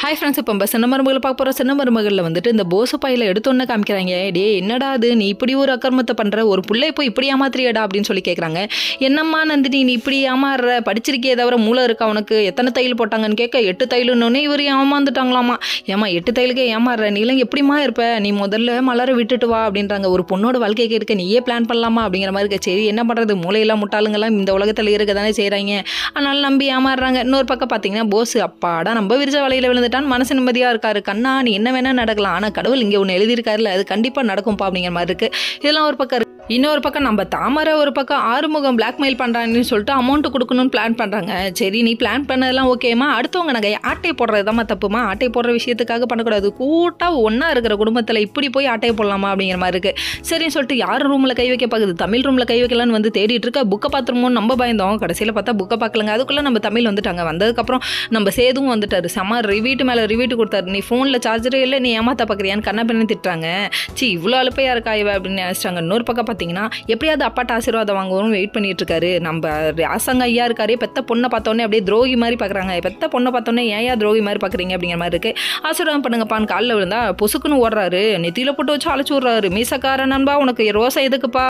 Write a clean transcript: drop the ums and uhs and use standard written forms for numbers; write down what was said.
Hi friends, இப்போ நம்ம சின்ன மருமகளை பார்க்க போகிற சின்ன மருமகளில் வந்துட்டு இந்த போசு பையில் எடுத்தோன்னே காமிக்கிறாங்க. டே என்னடா அது, நீ இப்படி ஒரு அக்கிரமத்தை பண்ணுற, ஒரு பிள்ளை போய் இப்படி ஏமாத்திரியடா அப்படின்னு சொல்லி கேட்குறாங்க. என்னம்மா நந்தினி, நீ இப்படி ஏமாறுற, படிச்சிருக்கே தவிர மூளை இருக்கா உனக்கு, எத்தனை தையல் போட்டாங்கன்னு கேட்க 8 தையலுன்னொன்னே இவர் ஏமாந்துட்டாங்களாமா. ஏமா 8 தையலுக்கே ஏமாறுற, நீலாம் எப்படிமா இருப்ப, நீ முதல்ல மலரை விட்டுட்டு வா அப்படின்றாங்க. ஒரு பொண்ணோட வாழ்க்கையை கேட்க நீயே பிளான் பண்ணலாமா அப்படிங்கிற மாதிரி இருக்கு. சரி என்ன பண்ணுறது, மூளையெல்லாம் முட்டாளுங்கெல்லாம் இந்த உலகத்தில் இருக்க தானே செய்கிறாங்க, அதனால நம்பி ஏமாறுறாங்க. இன்னொரு பக்கம் பார்த்தீங்கன்னா போஸ் அப்பாடா நம்ம விரிச்ச வலையில் விழுந்துட்டான், மனசு நிம்மதியாக இருக்காரு. கண்ணா நீ என்ன வேணா நடக்கலாம், ஆனால் கடவுள் இங்கே ஒன்று எழுதியிருக்காருல, அது கண்டிப்பாக நடக்கும்பா அப்படிங்கிற மாதிரி இருக்கு. இதெல்லாம் ஒரு பக்கம். இன்னொரு பக்கம் நம்ம தாமரை ஒரு பக்கம் ஆறுமுகம் பிளாக்மெயில் பண்ணுறாங்கன்னு சொல்லிட்டு அமௌண்ட் கொடுக்கணும்னு பிளான் பண்ணுறாங்க. சரி நீ பிளான் பண்ணதெல்லாம் ஓகேம்மா, அடுத்தவங்க நாங்கள் ஆட்டை போடுறது தான் தப்புமா, ஆட்டை போடுற விஷயத்துக்காக பண்ணக்கூடாது, கூட்டாக ஒன்றா இருக்கிற குடும்பத்தில் இப்படி போய் ஆட்டையை போடலாமா அப்படிங்கிற மாதிரி இருக்குது. சரின்னு சொல்லிட்டு யார் ரூமில் கை வைக்க பார்க்குது, தமிழ் ரூமில் கை வைக்கலான்னு வந்து தேடிட்டு இருக்க. புக்கை பார்த்துருமோன்னு நம்ம பயந்தோம், கடைசியில் பார்த்தா புக்கை பார்க்கலங்க. அதுக்குள்ளே நம்ம தமிழ் வந்துட்டாங்க. வந்ததுக்கப்புறம் நம்ம சேதுவும் வந்துட்டார். செம்ம ரிவீட்டு மேலே ரிவீட்டு கொடுத்தாரு. நீ ஃபோனில் சார்ஜரே இல்லை, நீ ஏமாத்த பார்க்குறியான்னு கண்ணா பண்ணி திட்டுறாங்க. இவ்வளோ அழுப்பையாக இருக்கா இவ அப்படின்னு நினச்சிட்டாங்க. இன்னொரு பக்கம் பார்த்தீங்கன்னா எப்படியாவது அப்பாட்ட ஆசீர்வாதம் வாங்குவோம் வெயிட் பண்ணிட்டு இருக்காரு. நம்ம ராசங்க ஐயா இருக்காரு, பெத்த பொண்ணை பார்த்தோன்னே அப்படியே துரோகி மாதிரி பார்க்குறாங்க. பெத்த பொண்ணை பார்த்தோன்னே ஏன் துரோகி மாதிரி பார்க்குறீங்க அப்படிங்கிற மாதிரி இருக்கு. ஆசீர்வாதம் பண்ணுங்கப்பான்னு காலில் விழுந்தா பொசுக்குன்னு ஓடுறாரு, நெத்தியில் போட்டு வச்சு அழைச்சி விட்றாரு. மீசக்கார நண்பா உனக்கு ரோசை எதுக்குப்பா